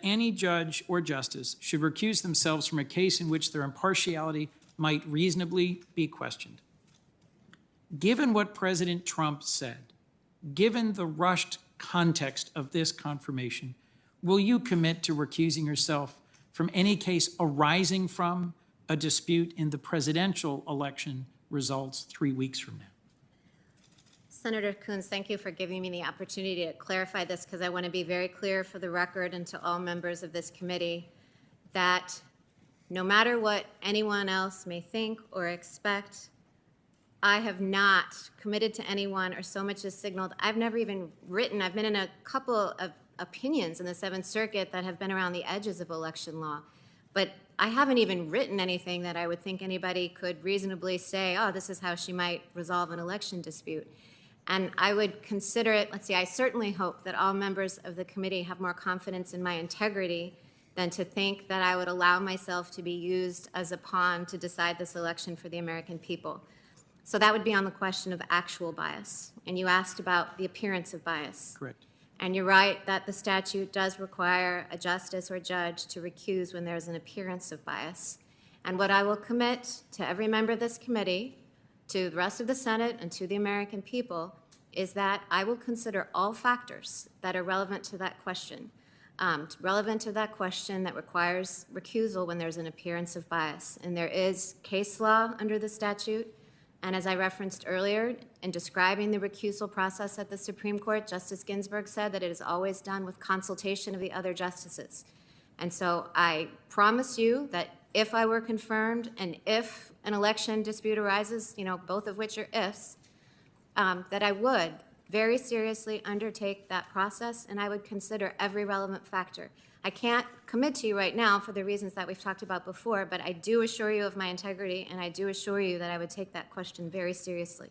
any judge or justice should recuse themselves from a case in which their impartiality might reasonably be questioned. Given what President Trump said, given the rushed context of this confirmation, will you commit to recusing yourself from any case arising from a dispute in the presidential election results 3 weeks from now? Senator Coons, thank you for giving me the opportunity to clarify this, because I want to be very clear for the record and to all members of this committee that no matter what anyone else may think or expect, I have not committed to anyone or so much as signaled. I've never even written. I've been in a couple of opinions in the Seventh Circuit that have been around the edges of election law, but I haven't even written anything that I would think anybody could reasonably say, oh, this is how she might resolve an election dispute. And I would consider it, let's see, I certainly hope that all members of the committee have more confidence in my integrity than to think that I would allow myself to be used as a pawn to decide this election for the American people. So that would be on the question of actual bias. And you asked about the appearance of bias. Correct. And you're right that the statute does require a justice or judge to recuse when there's an appearance of bias. And what I will commit to every member of this committee, to the rest of the Senate, and to the American people, is that I will consider all factors that are relevant to that question, that requires recusal when there's an appearance of bias. And there is case law under the statute. And as I referenced earlier, in describing the recusal process at the Supreme Court, Justice Ginsburg said that it is always done with consultation of the other justices. And so I promise you that if I were confirmed and if an election dispute arises, both of which are ifs, that I would very seriously undertake that process, and I would consider every relevant factor. I can't commit to you right now for the reasons that we've talked about before, but I do assure you of my integrity, and I do assure you that I would take that question very seriously.